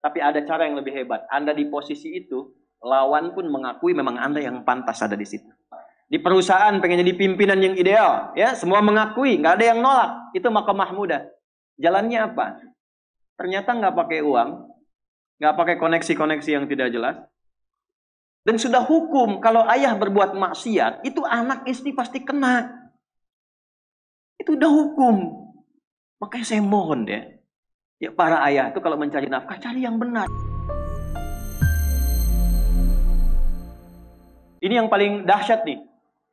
Tapi ada cara yang lebih hebat. Anda di posisi itu, lawan pun mengakui memang Anda yang pantas ada di situ. Di perusahaan pengen jadi pimpinan yang ideal, ya semua mengakui, nggak ada yang nolak. Itu maqam mahmudah. Jalannya apa? Ternyata nggak pakai uang, nggak pakai koneksi-koneksi yang tidak jelas. Dan sudah hukum kalau ayah berbuat maksiat, itu anak istri pasti kena. Itu udah hukum. Makanya saya mohon deh, ya para ayah itu kalau mencari nafkah cari yang benar. Ini yang paling dahsyat nih.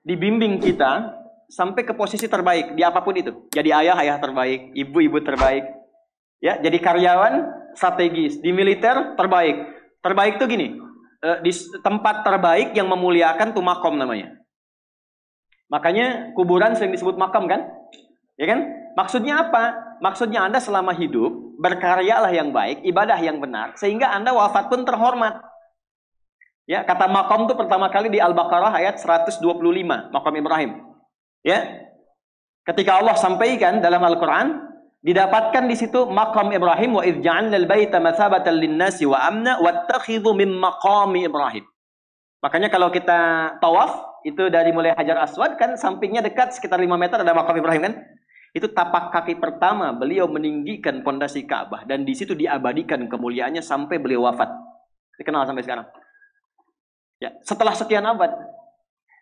Dibimbing kita sampai ke posisi terbaik di apapun itu. Jadi ayah terbaik, ibu terbaik. Ya, jadi karyawan strategis, di militer terbaik. Terbaik tuh gini, di tempat terbaik yang memuliakan tuh makom namanya. Makanya kuburan sering disebut makam kan? Ya kan? Maksudnya apa? Maksudnya Anda selama hidup berkaryalah yang baik, ibadah yang benar, sehingga Anda wafat pun terhormat. Ya, kata makom itu pertama kali di Al-Baqarah ayat 125, makom Ibrahim. Ya. Ketika Allah sampaikan dalam Al-Qur'an, didapatkan di situ makom Ibrahim, wa idz ja'alnal baita matsabatan lin-nasi wa amna wattakhidhu min maqami Ibrahim. Makanya kalau kita tawaf, itu dari mulai Hajar Aswad kan sampingnya dekat sekitar 5 meter ada makom Ibrahim kan? Itu tapak kaki pertama beliau meninggikan pondasi Ka'bah dan di situ diabadikan kemuliaannya sampai beliau wafat. Dikenal sampai sekarang. Ya, setelah sekian abad.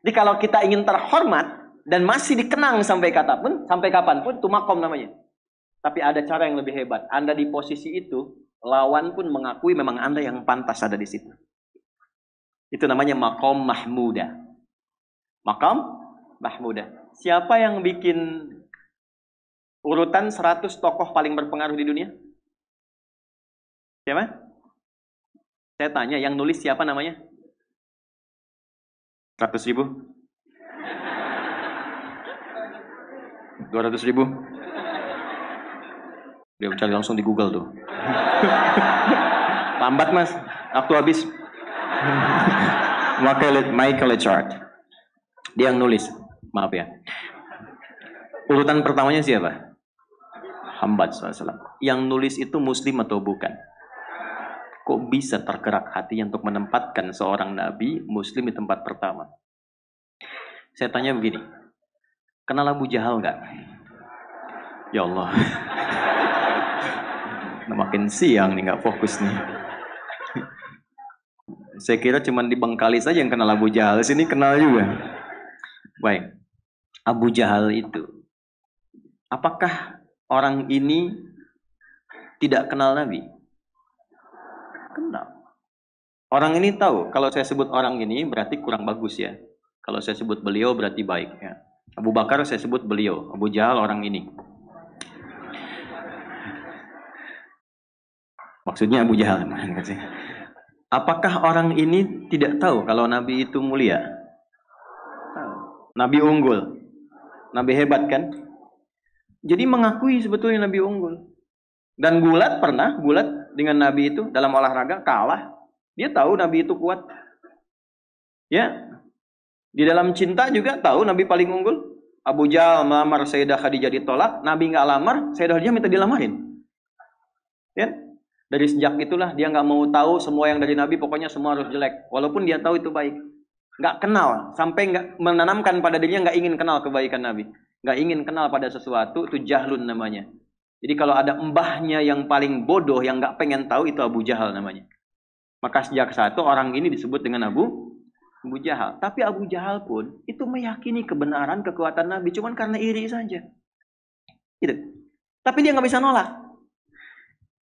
Jadi kalau kita ingin terhormat dan masih dikenang sampai kapanpun, itu makom namanya. Tapi ada cara yang lebih hebat. Anda di posisi itu, lawan pun mengakui memang Anda yang pantas ada di situ. Itu namanya maqam mahmudah. Maqam mahmudah. Siapa yang bikin urutan 100 tokoh paling berpengaruh di dunia? Siapa? Saya tanya, yang nulis siapa namanya? 100.000? 200.000? Dia cari langsung di Google tuh. Lambat mas, waktu habis. Michael Chart. Dia yang nulis, maaf ya. Urutan pertamanya siapa? Muhammad SAW. Yang nulis itu muslim atau bukan? Kok bisa tergerak hatinya untuk menempatkan seorang nabi muslim di tempat pertama? Saya tanya begini, kenal Abu Jahal nggak? Ya Allah, makin siang nih nggak fokus nih. Saya kira cuma di Bengkali saja yang kenal Abu Jahal, sini kenal juga. Baik, Abu Jahal itu, apakah orang ini tidak kenal Nabi? Kenal. Orang ini tahu, kalau saya sebut orang ini berarti kurang bagus ya. Kalau saya sebut beliau berarti baik ya. Abu Bakar saya sebut beliau, Abu Jahal orang ini. Maksudnya Abu Jahal. Apakah orang ini tidak tahu kalau Nabi itu mulia? Nabi unggul. Nabi hebat kan? Jadi mengakui sebetulnya Nabi unggul. Dan gulat dengan Nabi itu dalam olahraga kalah. Dia tahu Nabi itu kuat. Ya. Di dalam cinta juga tahu Nabi paling unggul. Abu Jahal melamar Sayyidah Khadijah ditolak, Nabi nggak lamar, Sayyidah Khadijah minta dilamarin. Ya. Dari sejak itulah dia nggak mau tahu semua yang dari Nabi, pokoknya semua harus jelek. Walaupun dia tahu itu baik. Nggak kenal, sampai nggak menanamkan pada dirinya nggak ingin kenal kebaikan Nabi. Nggak ingin kenal pada sesuatu, itu jahlun namanya. Jadi kalau ada mbahnya yang paling bodoh, yang nggak pengen tahu, itu Abu Jahal namanya. Maka sejak saat itu orang ini disebut dengan Abu Jahal. Tapi Abu Jahal pun itu meyakini kebenaran, kekuatan Nabi, cuman karena iri saja. Gitu. Tapi dia nggak bisa nolak.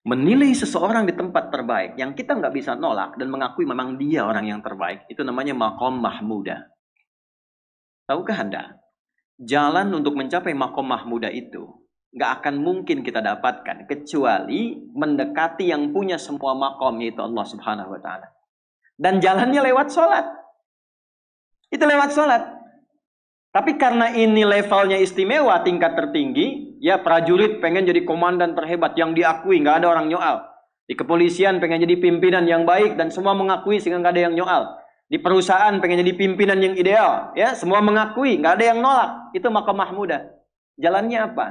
Menilai seseorang di tempat terbaik yang kita nggak bisa nolak dan mengakui memang dia orang yang terbaik, itu namanya maqam mahmudah. Tahukah Anda? Jalan untuk mencapai maqam mahmudah itu nggak akan mungkin kita dapatkan kecuali mendekati yang punya semua maqam, yaitu Allah Subhanahu wa taala. Dan jalannya lewat sholat. Itu lewat sholat. Tapi karena ini levelnya istimewa, tingkat tertinggi, ya prajurit pengen jadi komandan terhebat yang diakui, nggak ada orang nyoal. Di kepolisian pengen jadi pimpinan yang baik dan semua mengakui sehingga nggak ada yang nyoal. Di perusahaan pengen jadi pimpinan yang ideal, ya semua mengakui, nggak ada yang nolak. Itu maqam mahmudah. Jalannya apa?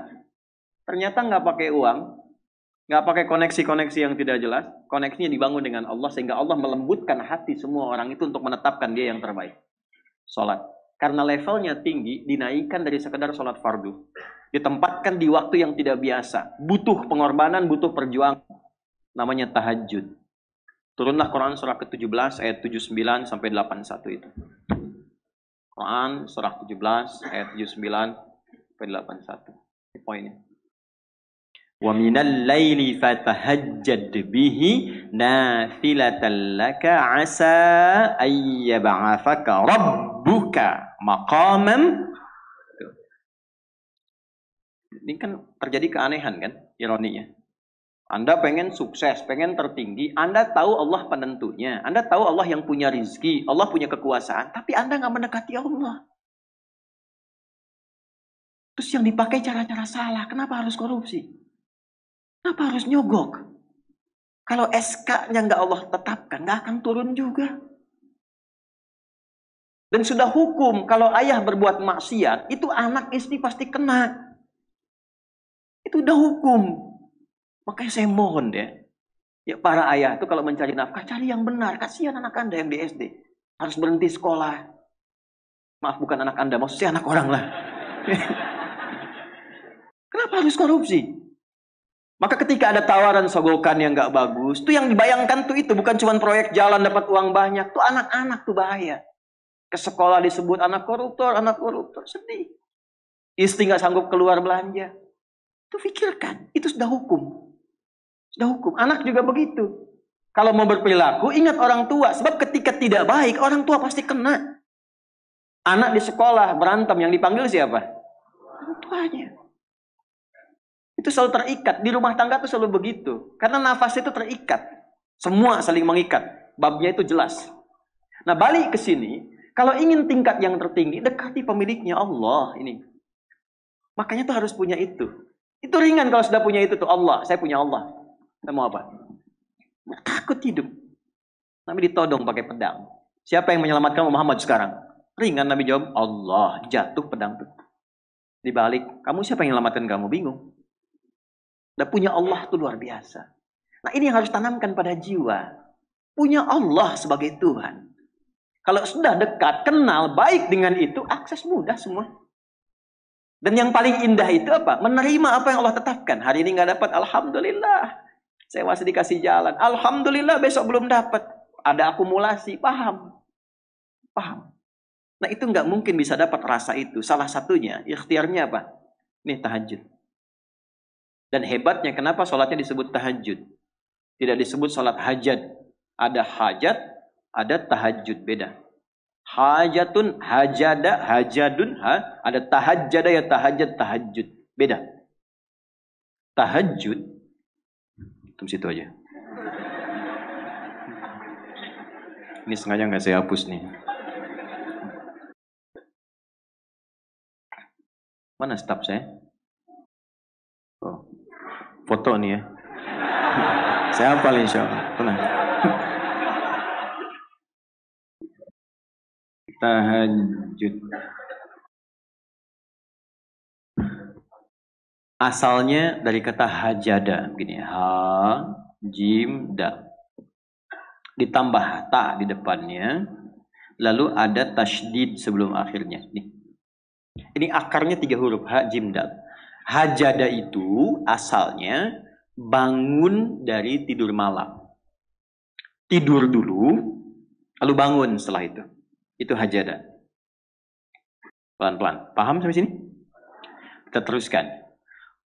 Ternyata nggak pakai uang, Nggak pakai koneksi-koneksi yang tidak jelas. Koneksinya dibangun dengan Allah sehingga Allah melembutkan hati semua orang itu untuk menetapkan dia yang terbaik. Sholat. Karena levelnya tinggi, dinaikkan dari sekedar sholat fardu. Ditempatkan di waktu yang tidak biasa. Butuh pengorbanan, butuh perjuangan. Namanya tahajud. Turunlah Quran surah ke-17 ayat 79 sampai 81 itu. Quran surah 17 ayat 79 sampai 81. Ini poinnya. Wa minal laili fatahajjad bihi nafilatan laka asa ay yab'athaka rabbuka maqaman. Ini kan terjadi keanehan kan, ironinya. Anda pengen sukses, pengen tertinggi, Anda tahu Allah penentunya, Anda tahu Allah yang punya rizki, Allah punya kekuasaan, tapi Anda nggak mendekati Allah. Terus yang dipakai cara-cara salah, kenapa harus korupsi? Kenapa harus nyogok? Kalau SK-nya nggak Allah tetapkan, nggak akan turun juga. Dan sudah hukum, kalau ayah berbuat maksiat, itu anak istri pasti kena. Itu udah hukum. Makanya saya mohon deh, ya para ayah itu kalau mencari nafkah, cari yang benar. Kasihan anak Anda yang di SD. Harus berhenti sekolah. Maaf, bukan anak Anda, maksudnya anak orang lah. Kenapa harus korupsi? Maka ketika ada tawaran sogokan yang nggak bagus, tuh yang dibayangkan tuh itu bukan cuma proyek jalan dapat uang banyak, tuh anak-anak tuh bahaya. Ke sekolah disebut anak koruptor, sedih. Istri nggak sanggup keluar belanja. Tuh pikirkan, itu sudah hukum. Sudah hukum. Anak juga begitu. Kalau mau berperilaku, ingat orang tua. Sebab ketika tidak baik, orang tua pasti kena. Anak di sekolah berantem, yang dipanggil siapa? Orang tuanya. Itu selalu terikat. Di rumah tangga itu selalu begitu. Karena nafas itu terikat. Semua saling mengikat. Babnya itu jelas. Nah, balik ke sini. Kalau ingin tingkat yang tertinggi, dekati pemiliknya Allah ini. Makanya tuh harus punya itu. Itu ringan kalau sudah punya itu tuh. Allah, saya punya Allah. Saya mau apa? Takut hidup. Nabi ditodong pakai pedang. Siapa yang menyelamatkan Muhammad sekarang? Ringan Nabi jawab, Allah. Jatuh pedang tuh. Dibalik, kamu siapa yang menyelamatkan kamu? Bingung. Dan punya Allah itu luar biasa. Nah, ini yang harus tanamkan pada jiwa. Punya Allah sebagai Tuhan. Kalau sudah dekat, kenal, baik dengan itu, akses mudah semua. Dan yang paling indah itu apa? Menerima apa yang Allah tetapkan. Hari ini nggak dapat, alhamdulillah. Saya masih dikasih jalan. Alhamdulillah, besok belum dapat. Ada akumulasi, paham. Paham. Nah, itu nggak mungkin bisa dapat rasa itu. Salah satunya, ikhtiarnya apa? Ini tahajud. Dan hebatnya, kenapa sholatnya disebut tahajud? Tidak disebut sholat hajat. Ada hajat, ada tahajud. Beda. Hajatun, hajada, hajadun. Ada tahajjada, ya tahajat, tahajud. Beda. Tahajud. Tunggu situ aja. Ini sengaja nggak saya hapus nih. Mana staf saya? Oh. Foto nih ya. Saya hafal insya Allah. Tenang. Tahajud. Asalnya dari kata hajada. Begini. Ha, jim, da. Ditambah ta di depannya. Lalu ada tasydid sebelum akhirnya. Ini akarnya 3 huruf. Ha, jim, da. Hajada itu asalnya bangun dari tidur malam. Tidur dulu, lalu bangun setelah itu. Itu hajada. Pelan-pelan. Paham sampai sini? Kita teruskan.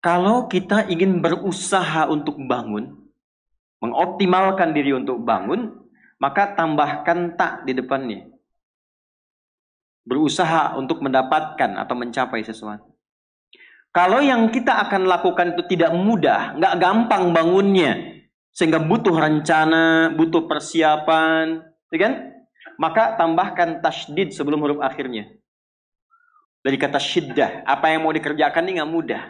Kalau kita ingin berusaha untuk bangun, mengoptimalkan diri untuk bangun, maka tambahkan tak di depannya. Berusaha untuk mendapatkan atau mencapai sesuatu. Kalau yang kita akan lakukan itu tidak mudah, nggak gampang bangunnya, sehingga butuh rencana, butuh persiapan, ya kan? Maka tambahkan tasydid sebelum huruf akhirnya. Dari kata syiddah, apa yang mau dikerjakan ini nggak mudah.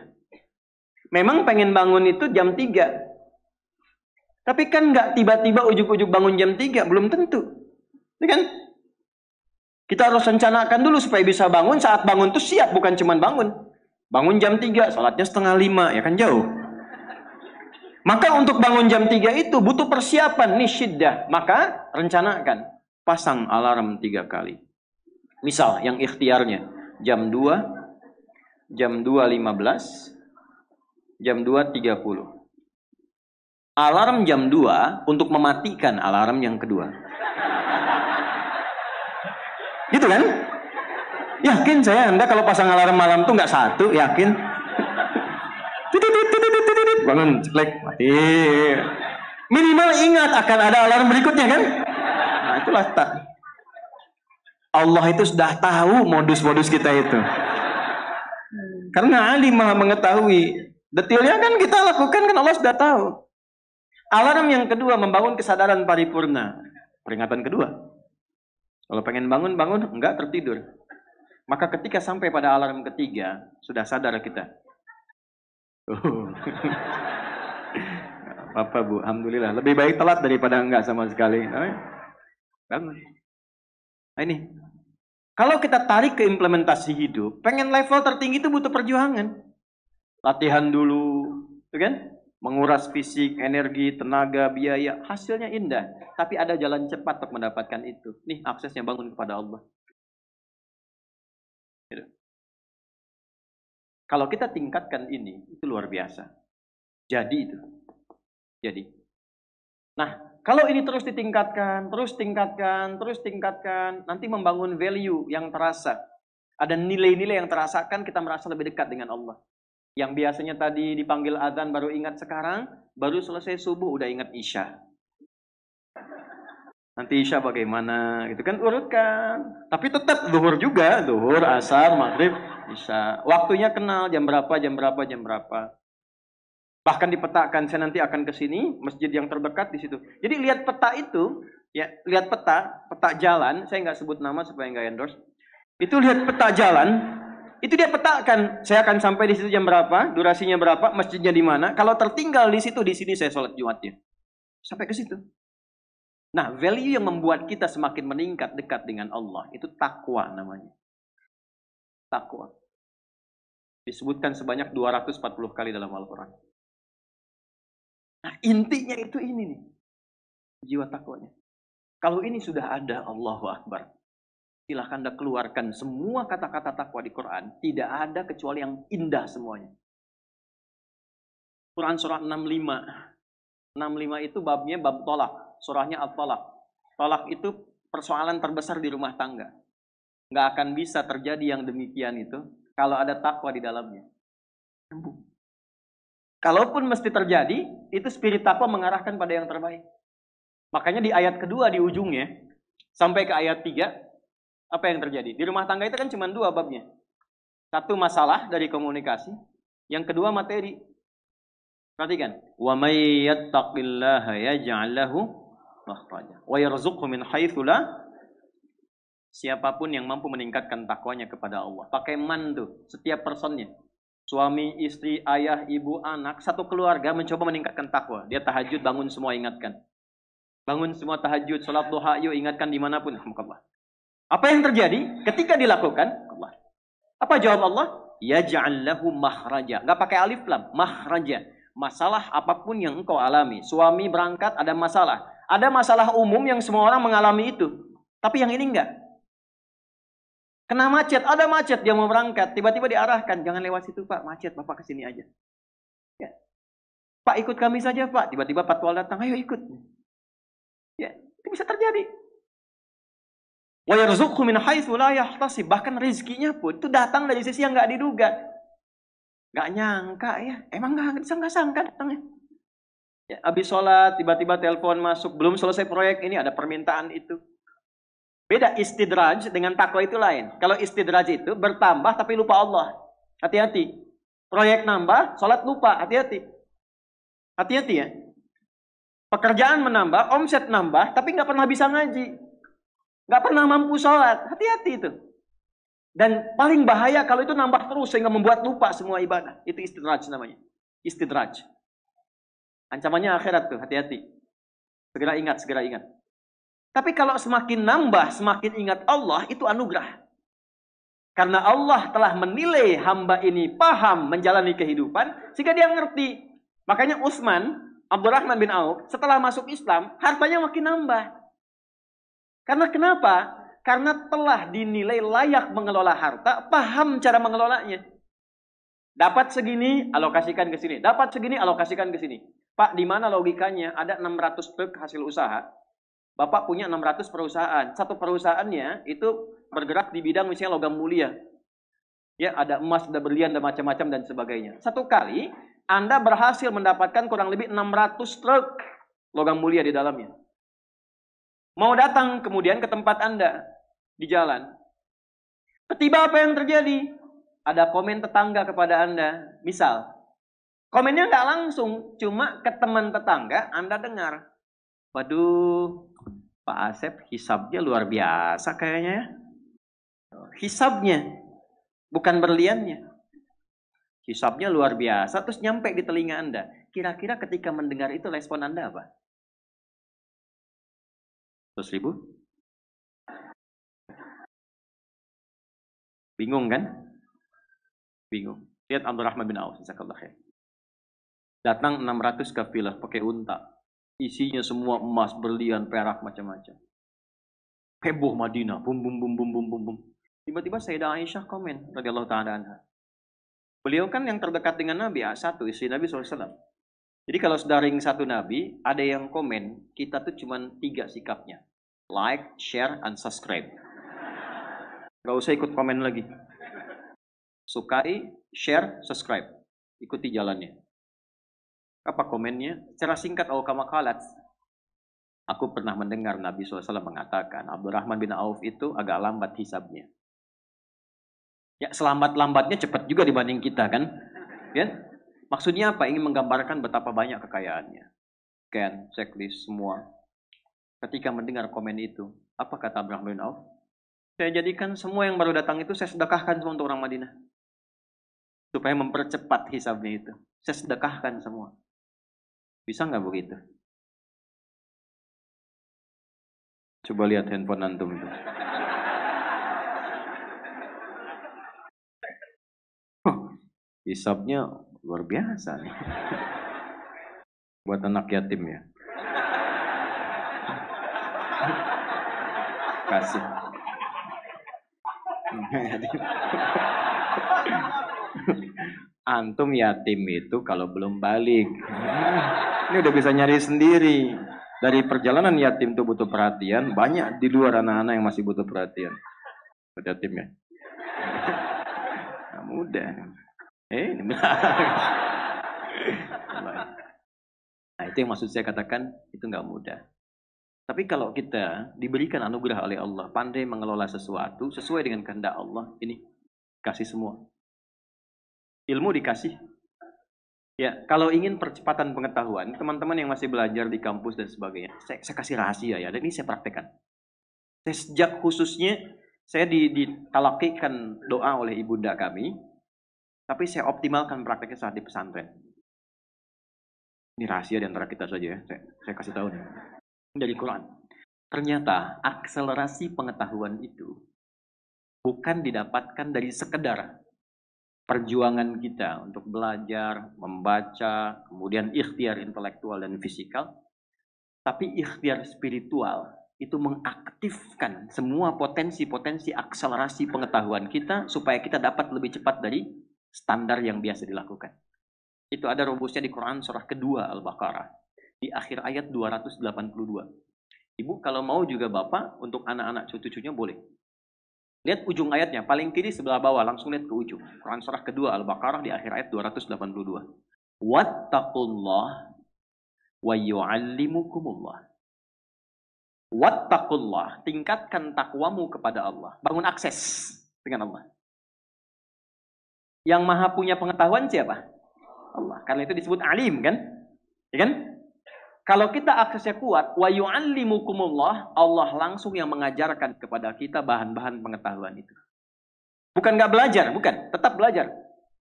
Memang pengen bangun itu jam 3. Tapi kan nggak tiba-tiba ujuk-ujuk bangun jam 3, belum tentu. Ya kan? Kita harus rencanakan dulu supaya bisa bangun, saat bangun itu siap, bukan cuma bangun. Bangun jam 3, salatnya 4:30, ya kan jauh. Maka untuk bangun jam 3 itu butuh persiapan nih syiddah. Maka rencanakan. Pasang alarm 3 kali. Misal yang ikhtiarnya jam 2, jam 2.15, jam 2.30. Alarm jam 2 untuk mematikan alarm yang kedua. Gitu kan? Yakin saya Anda kalau pasang alarm malam tuh nggak satu, yakin? Bangun, ceklek, mati. Minimal ingat akan ada alarm berikutnya kan? Nah itulah tak. Allah itu sudah tahu modus-modus kita itu. Karena alim maha mengetahui. Detailnya kan kita lakukan kan Allah sudah tahu. Alarm yang kedua membangun kesadaran paripurna. Peringatan kedua. Kalau pengen bangun, enggak tertidur. Maka ketika sampai pada alarm ketiga, sudah sadar kita. Apa Bu, alhamdulillah. Lebih baik telat daripada enggak sama sekali. Bangun. Nah ini. Kalau kita tarik ke implementasi hidup, pengen level tertinggi itu butuh perjuangan. Latihan dulu, kan? Menguras fisik, energi, tenaga, biaya. Hasilnya indah. Tapi ada jalan cepat untuk mendapatkan itu. Nih aksesnya bangun kepada Allah. Gitu. Kalau kita tingkatkan ini, itu luar biasa. Jadi itu. Jadi. Nah, kalau ini terus ditingkatkan, terus tingkatkan, nanti membangun value yang terasa. Ada nilai-nilai yang terasakan, kita merasa lebih dekat dengan Allah. Yang biasanya tadi dipanggil adzan baru ingat sekarang, baru selesai subuh udah ingat isya. Nanti isya bagaimana, gitu kan urutkan. Tapi tetap zuhur juga, zuhur, asar, maghrib, isya. Waktunya kenal jam berapa. Bahkan dipetakan, saya nanti akan ke sini, masjid yang terdekat di situ. Jadi lihat peta itu, ya lihat peta jalan. Saya nggak sebut nama supaya nggak endorse. Itu lihat peta jalan. Itu dia petakan, saya akan sampai di situ jam berapa, durasinya berapa, masjidnya di mana. Kalau tertinggal di situ, di sini saya sholat Jumatnya. Sampai ke situ. Nah, value yang membuat kita semakin meningkat dekat dengan Allah, itu takwa namanya. Takwa. Disebutkan sebanyak 240 kali dalam Al-Quran. Nah, intinya itu ini nih. Jiwa takwanya. Kalau ini sudah ada, Allahu Akbar. Silahkan Anda keluarkan semua kata-kata takwa di Quran. Tidak ada kecuali yang indah semuanya. Quran surah 65. 65 itu babnya bab tolak. Surahnya At-Talaq. Tolak itu persoalan terbesar di rumah tangga. Nggak akan bisa terjadi yang demikian itu kalau ada takwa di dalamnya. Kalaupun mesti terjadi, itu spirit takwa mengarahkan pada yang terbaik. Makanya di ayat kedua di ujungnya, sampai ke ayat 3, apa yang terjadi? Di rumah tangga itu kan cuma 2 babnya. Satu masalah dari komunikasi, yang kedua materi. Perhatikan. Wa may yattaqillaha yaj'al lahu makhraja wa yarzuqhu min haitsu la. Siapapun yang mampu meningkatkan takwanya kepada Allah. Pakai man tuh, setiap personnya. Suami, istri, ayah, ibu, anak, satu keluarga mencoba meningkatkan takwa. Dia tahajud, bangun semua ingatkan. Bangun semua tahajud, salat duha, yuk ingatkan dimanapun. Alhamdulillah. Apa yang terjadi ketika dilakukan? Allah. Apa jawab Allah? Yaj'al lahu makhraja. Enggak pakai alif lam, makhraja. Masalah apapun yang engkau alami. Suami berangkat ada masalah. Ada masalah umum yang semua orang mengalami itu. Tapi yang ini enggak. Kena macet, ada macet, dia mau berangkat. Tiba-tiba diarahkan, jangan lewat situ Pak, macet, Bapak ke sini aja. Ya. Pak ikut kami saja Pak. Tiba-tiba patwal datang, ayo ikut. Ya, itu bisa terjadi. Wa yarzuqhu min haitsu la yahtasib. Bahkan rezekinya pun itu datang dari sisi yang enggak diduga. Enggak nyangka ya. Emang enggak sangka datangnya. Ya, habis sholat, tiba-tiba telepon masuk, belum selesai proyek ini, ada permintaan itu. Beda istidraj dengan takwa itu lain. Kalau istidraj itu bertambah tapi lupa Allah. Hati-hati. Proyek nambah, sholat lupa. Hati-hati. Hati-hati ya. Pekerjaan menambah, omset nambah, tapi nggak pernah bisa ngaji. Nggak pernah mampu sholat. Hati-hati itu. Dan paling bahaya kalau itu nambah terus sehingga membuat lupa semua ibadah. Itu istidraj namanya. Istidraj. Ancamannya akhirat tuh, hati-hati. Segera ingat. Tapi kalau semakin nambah, semakin ingat Allah, itu anugerah. Karena Allah telah menilai hamba ini paham menjalani kehidupan, sehingga dia ngerti. Makanya Utsman Abdurrahman bin Auf setelah masuk Islam, hartanya makin nambah. Karena kenapa? Karena telah dinilai layak mengelola harta, paham cara mengelolanya. Dapat segini, alokasikan ke sini. Dapat segini, alokasikan ke sini. Pak, di mana logikanya? Ada 600 truk hasil usaha. Bapak punya 600 perusahaan. Satu perusahaannya itu bergerak di bidang misalnya logam mulia. Ya, ada emas, ada berlian, ada macam-macam dan sebagainya. Satu kali Anda berhasil mendapatkan kurang lebih 600 truk logam mulia di dalamnya. Mau datang kemudian ke tempat Anda di jalan. Tiba apa yang terjadi? Ada komen tetangga kepada Anda. Misal, komennya nggak langsung, cuma ke teman tetangga Anda dengar. Waduh, Pak Asep hisabnya luar biasa kayaknya ya. Hisabnya, bukan berliannya. Hisabnya luar biasa, terus nyampe di telinga Anda. Kira-kira ketika mendengar itu respon Anda apa? 100.000? Bingung kan? Bingung. Lihat Abdurrahman bin Auf, jazakallahu khair. Datang 600 kafilah pakai unta. Isinya semua emas, berlian, perak, macam-macam. Heboh Madinah, bum bum bum bum bum bum bum. Tiba-tiba Sayyidah Aisyah komen radhiyallahu ta'ala anha. Beliau kan yang terdekat dengan Nabi, satu istri Nabi SAW. Jadi kalau sedaring satu Nabi, ada yang komen, kita tuh cuma 3 sikapnya. Like, share, and subscribe. Gak usah ikut komen lagi. Sukai, share, subscribe. Ikuti jalannya. Apa komennya? Secara singkat, kama-qalat. Aku pernah mendengar Nabi SAW mengatakan, Abdurrahman bin Auf itu agak lambat hisabnya. Ya, selambat-lambatnya cepat juga dibanding kita kan? Ya? Maksudnya apa? Ingin menggambarkan betapa banyak kekayaannya. Scan, checklist, semua. Ketika mendengar komen itu, apa kata Abdurrahman bin Auf? Saya jadikan semua yang baru datang itu saya sedekahkan semua untuk orang Madinah. Supaya mempercepat hisabnya itu. Saya sedekahkan semua. Bisa nggak begitu? Coba lihat handphone antum itu. Hisabnya luar biasa nih. Buat anak yatim ya. Kasih. Antum yatim itu kalau belum balik. Ini udah bisa nyari sendiri. Dari perjalanan yatim tuh butuh perhatian. Banyak di luar anak-anak yang masih butuh perhatian. Yatim ya. Nah, mudah. Nah, itu yang maksud saya katakan itu nggak mudah. Tapi kalau kita diberikan anugerah oleh Allah, pandai mengelola sesuatu sesuai dengan kehendak Allah, ini kasih semua. Ilmu dikasih. Ya, kalau ingin percepatan pengetahuan, teman-teman yang masih belajar di kampus dan sebagainya, saya kasih rahasia ya, dan ini saya praktekkan. Saya sejak khususnya, saya ditalakikan doa oleh ibunda kami, tapi saya optimalkan prakteknya saat di pesantren. Ini rahasia di antara kita saja ya, saya kasih tahu nih. Dari Quran. Ternyata akselerasi pengetahuan itu bukan didapatkan dari sekedar perjuangan kita untuk belajar, membaca, kemudian ikhtiar intelektual dan fisikal, tapi ikhtiar spiritual itu mengaktifkan semua potensi-potensi akselerasi pengetahuan kita supaya kita dapat lebih cepat dari standar yang biasa dilakukan. Itu ada rumusnya di Quran surah kedua Al-Baqarah. Di akhir ayat 282. Ibu kalau mau juga bapak untuk anak-anak cucu-cucunya boleh. Lihat ujung ayatnya, paling kiri sebelah bawah, langsung lihat ke ujung. Quran surah kedua Al-Baqarah di akhir ayat 282. Wattaqullah wa yu'allimukumullah. Wattaqullah, tingkatkan takwamu kepada Allah. Bangun akses dengan Allah. Yang maha punya pengetahuan siapa? Allah. Karena itu disebut alim kan? Ya kan? Kalau kita aksesnya kuat, wa yu'allimukumullah, Allah langsung yang mengajarkan kepada kita bahan-bahan pengetahuan itu. Bukan nggak belajar, bukan, tetap belajar.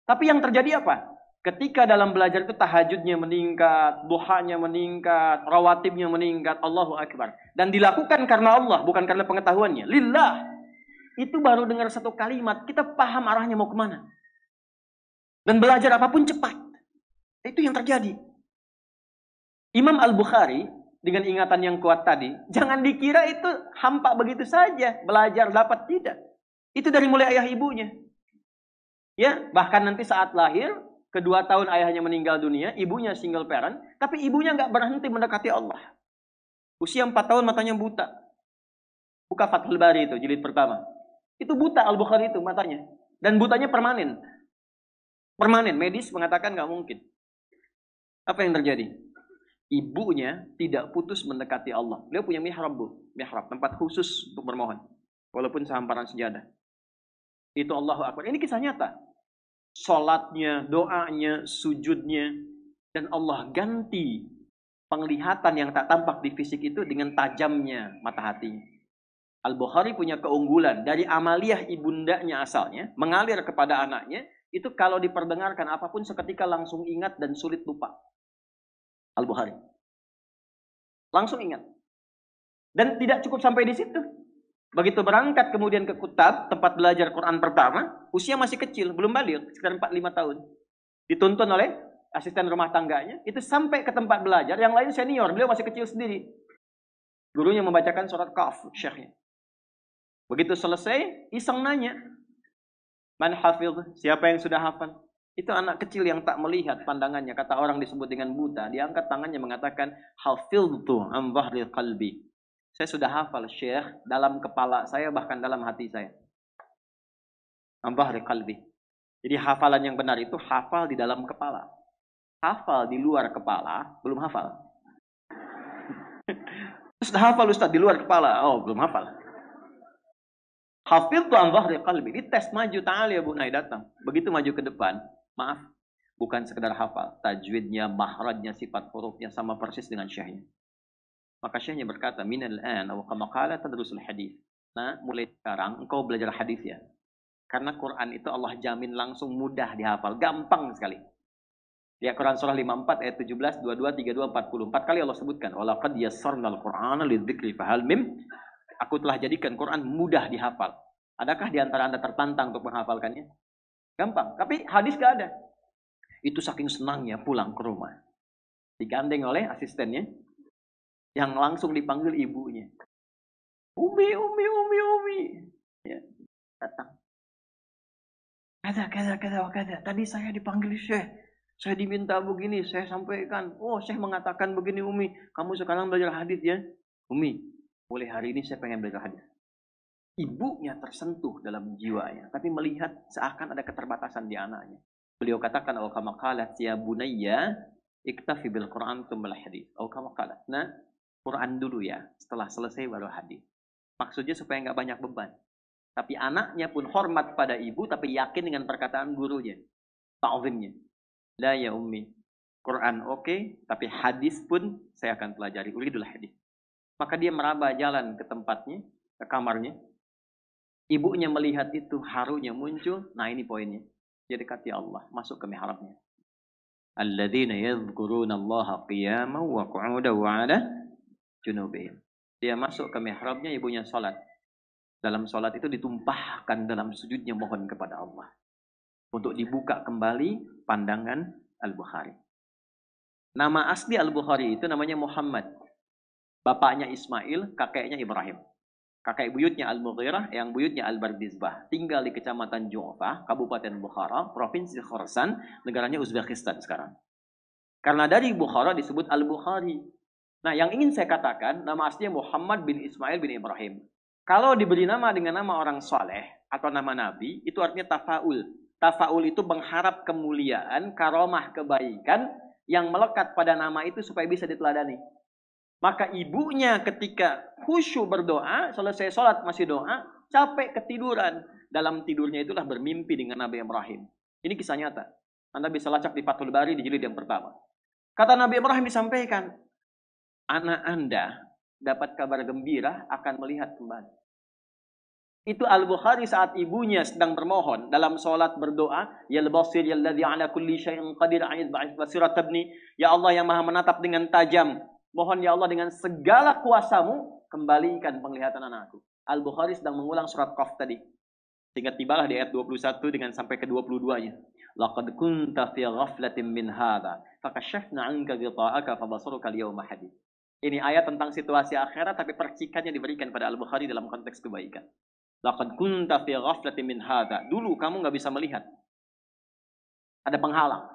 Tapi yang terjadi apa? Ketika dalam belajar itu tahajudnya meningkat, duhanya meningkat, rawatibnya meningkat, Allahu Akbar. Dan dilakukan karena Allah, bukan karena pengetahuannya. Lillah. Itu baru dengar satu kalimat, kita paham arahnya mau kemana. Dan belajar apapun cepat. Itu yang terjadi. Imam Al-Bukhari dengan ingatan yang kuat tadi, jangan dikira itu hampa begitu saja, belajar dapat, tidak. Itu dari mulai ayah ibunya. Ya, bahkan nanti saat lahir, kedua tahun ayahnya meninggal dunia, ibunya single parent, tapi ibunya nggak berhenti mendekati Allah. Usia 4 tahun matanya buta. Buka Fathul Bari itu, jilid pertama. Itu buta Al-Bukhari itu matanya. Dan butanya permanen. Permanen, medis mengatakan nggak mungkin. Apa yang terjadi? Ibunya tidak putus mendekati Allah. Beliau punya mihrab, mihrab, tempat khusus untuk bermohon. Walaupun sehamparan sejadah. Itu Allahu Akbar. Ini kisah nyata. Salatnya, doanya, sujudnya. Dan Allah ganti penglihatan yang tak tampak di fisik itu dengan tajamnya mata hati. Al-Bukhari punya keunggulan. Dari amaliyah ibundanya asalnya, mengalir kepada anaknya, itu kalau diperdengarkan apapun seketika langsung ingat dan sulit lupa. Al-Bukhari. Langsung ingat. Dan tidak cukup sampai di situ. Begitu berangkat kemudian ke Kutab, tempat belajar Quran pertama, usia masih kecil, belum balik, sekitar 4-5 tahun. Dituntun oleh asisten rumah tangganya, itu sampai ke tempat belajar, yang lain senior, beliau masih kecil sendiri. Gurunya membacakan surat Kahf, syekhnya. Begitu selesai, iseng nanya, man hafidh, siapa yang sudah hafal? Itu anak kecil yang tak melihat pandangannya, kata orang disebut dengan buta, dia angkat tangannya mengatakan, hafidhtu an dhahril qalbi. Saya sudah hafal, Syekh, dalam kepala saya, bahkan dalam hati saya. An dhahril qalbi. Jadi hafalan yang benar itu hafal di dalam kepala. Hafal di luar kepala, belum hafal. Sudah hafal Ustaz di luar kepala, oh belum hafal. Hafidhtu an dhahril qalbi. Di tes maju, ta'ala ya Bu Nay datang. Begitu maju ke depan, maaf, bukan sekedar hafal. Tajwidnya, mahrajnya, sifat hurufnya sama persis dengan syekhnya. Maka syekhnya berkata, minal an aw kama qala tadrusul hadis. Nah, mulai sekarang engkau belajar hadis ya. Karena Quran itu Allah jamin langsung mudah dihafal, gampang sekali. Ya, Quran surah 54 ayat 17, 22, 32, 44 kali Allah sebutkan, walaqad yassarnal Qur'ana lidzikri fahal mim. Aku telah jadikan Quran mudah dihafal. Adakah di antara Anda tertantang untuk menghafalkannya? Gampang, tapi hadis gak ada. Itu saking senangnya pulang ke rumah. Digandeng oleh asistennya, yang langsung dipanggil ibunya. Umi. Ya, datang. Kada. Tadi saya dipanggil Syekh. Saya diminta begini, saya sampaikan. Oh, Syekh mengatakan begini, Umi. Kamu sekarang belajar hadis ya? Umi, mulai hari ini saya pengen belajar hadis. Ibunya tersentuh dalam jiwanya, tapi melihat seakan ada keterbatasan di anaknya. Beliau katakan, "Aw kama qalat ya bunayya, iktafi bil Qur'an tsumma hadis." Aw kama qalat. Nah, Quran dulu ya, setelah selesai baru hadis. Maksudnya supaya nggak banyak beban. Tapi anaknya pun hormat pada ibu, tapi yakin dengan perkataan gurunya. Ta'zimnya. La ya ummi, Quran oke, tapi hadis pun saya akan pelajari. Uridul hadis. Maka dia meraba jalan ke tempatnya, ke kamarnya. Ibunya melihat itu, harunya muncul. Nah ini poinnya. Dia dekati Allah, masuk ke mihrabnya. Alladzina yadhkuruna Allaha qiyaman wa qu'udan wa 'ala junubihim. Dia masuk ke mihrabnya, ibunya sholat. Dalam sholat itu ditumpahkan dalam sujudnya mohon kepada Allah. Untuk dibuka kembali pandangan Al-Bukhari. Nama asli Al-Bukhari itu namanya Muhammad. Bapaknya Ismail, kakeknya Ibrahim. Kakek buyutnya Al-Mughirah, yang buyutnya Al-Bardizbah. Tinggal di kecamatan Ju'fah, Kabupaten Bukhara, Provinsi Khorasan, negaranya Uzbekistan sekarang. Karena dari Bukhara disebut Al-Bukhari. Nah, yang ingin saya katakan, nama aslinya Muhammad bin Ismail bin Ibrahim. Kalau diberi nama dengan nama orang soleh atau nama nabi, itu artinya tafa'ul. Tafa'ul itu mengharap kemuliaan, karomah, kebaikan yang melekat pada nama itu supaya bisa diteladani. Maka ibunya ketika khusyuk berdoa, selesai sholat masih doa, capek ketiduran. Dalam tidurnya itulah bermimpi dengan Nabi Ibrahim. Ini kisah nyata. Anda bisa lacak di Fathul Bari di jilid yang pertama. Kata Nabi Ibrahim disampaikan, anak Anda dapat kabar gembira akan melihat kembali. Itu Al-Bukhari saat ibunya sedang bermohon dalam sholat berdoa, ya al-basir ya alladhi ala kulli syai'in qadir a'id ba'id basirat tabni, ya Allah yang maha menatap dengan tajam, mohon ya Allah dengan segala kuasamu kembalikan penglihatan anakku. Al-Bukhari sedang mengulang surat Qaf tadi. Sehingga tibalah di ayat 21 dengan sampai ke 22-nya. laqad kunta fi ghaflatin min hadha fakashafna 'anka ghita'aka fabasaruka al-yawma hadid. Ini ayat tentang situasi akhirat tapi percikannya diberikan pada Al-Bukhari dalam konteks kebaikan. Laqad kunta fi ghaflatin min hadha. Dulu kamu enggak bisa melihat. Ada penghalang.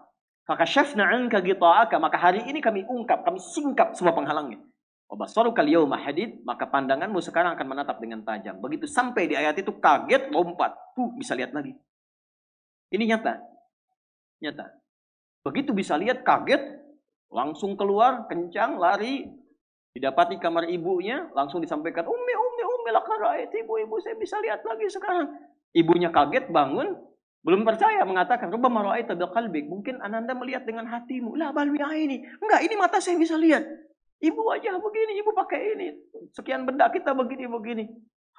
Fakashafna 'anka ghita'aka, maka hari ini kami ungkap, kami singkap semua penghalangnya. Wabasaruka al-yawma hadid, maka pandanganmu sekarang akan menatap dengan tajam. Begitu sampai di ayat itu kaget, lompat, bisa lihat lagi. Ini nyata. Nyata. Begitu bisa lihat kaget, langsung keluar, kencang, lari, didapati kamar ibunya, langsung disampaikan, Ummi, laqad ra'aitu, ibu saya bisa lihat lagi sekarang. Ibunya kaget, bangun, belum percaya, mengatakan, rubbama ra'aita biqalbik, mungkin Ananda melihat dengan hatimu. La bal bi'aini. Enggak, ini mata saya bisa lihat. Ibu aja begini, ibu pakai ini. Sekian benda kita begini.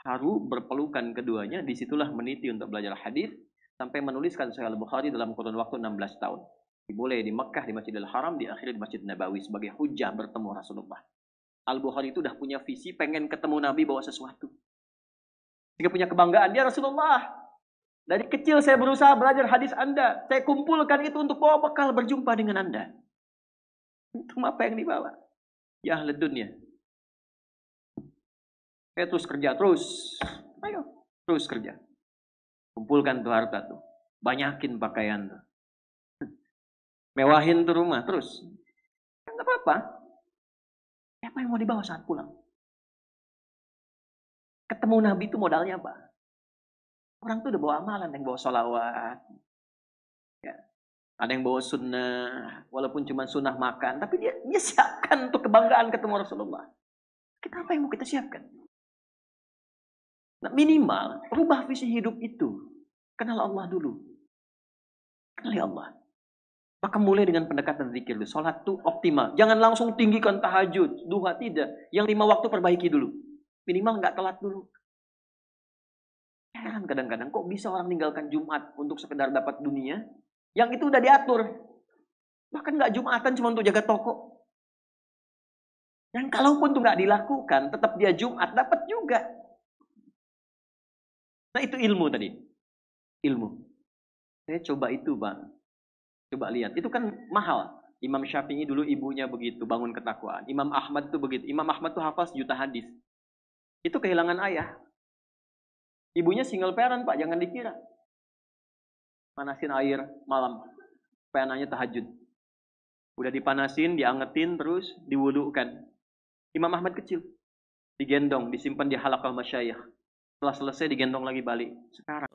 Haru berpelukan keduanya, disitulah meniti untuk belajar hadis sampai menuliskan Sahih Al-Bukhari dalam kurun waktu 16 tahun. Dimulai di Mekah, di Masjidil Haram, diakhiri di Masjid Nabawi sebagai hujjah bertemu Rasulullah. Al-Bukhari itu udah punya visi, pengen ketemu Nabi bawa sesuatu. Dia punya kebanggaan, dia Rasulullah. Dari kecil saya berusaha belajar hadis Anda. Saya kumpulkan itu untuk bawa bekal berjumpa dengan Anda. Itu apa yang dibawa? Ya ahli dunia. Terus kerja terus. Ayo, terus kerja. Kumpulkan tuh harta tuh. Banyakin pakaian tuh. Mewahin tuh rumah terus. Enggak apa-apa. Siapa yang mau dibawa saat pulang? Ketemu Nabi itu modalnya apa? Orang tuh udah bawa amalan, yang bawa sholawat. Ya. Ada yang bawa sunnah, walaupun cuma sunnah makan, tapi dia siapkan untuk kebanggaan ketemu Rasulullah. Kita apa yang mau kita siapkan? Nah, minimal rubah visi hidup itu. Kenal Allah dulu. Kenali Allah. Maka mulai dengan pendekatan zikir dulu. Sholat tuh optimal. Jangan langsung tinggikan tahajud, duha, tidak. Yang 5 waktu perbaiki dulu. Minimal nggak telat dulu. Heran kadang-kadang kok bisa orang meninggalkan Jumat untuk sekedar dapat dunia. Yang itu udah diatur. Bahkan nggak Jumatan cuma untuk jaga toko. Dan kalaupun itu nggak dilakukan, tetap dia Jumat dapat juga. Nah itu ilmu tadi. Ilmu. Saya coba itu Bang. Coba lihat. Itu kan mahal. Imam Syafi'i dulu ibunya begitu. Bangun ketakwaan. Imam Ahmad tuh begitu. Imam Ahmad tuh hafal 1 juta hadis. Itu kehilangan ayah. Ibunya single parent Pak. Jangan dikira. Panasin air malam. Supaya anaknya tahajud. Udah dipanasin, diangetin, terus diwudukan. Imam Ahmad kecil. Digendong, disimpan di halaqah masyayikh. Setelah selesai digendong lagi balik. Sekarang.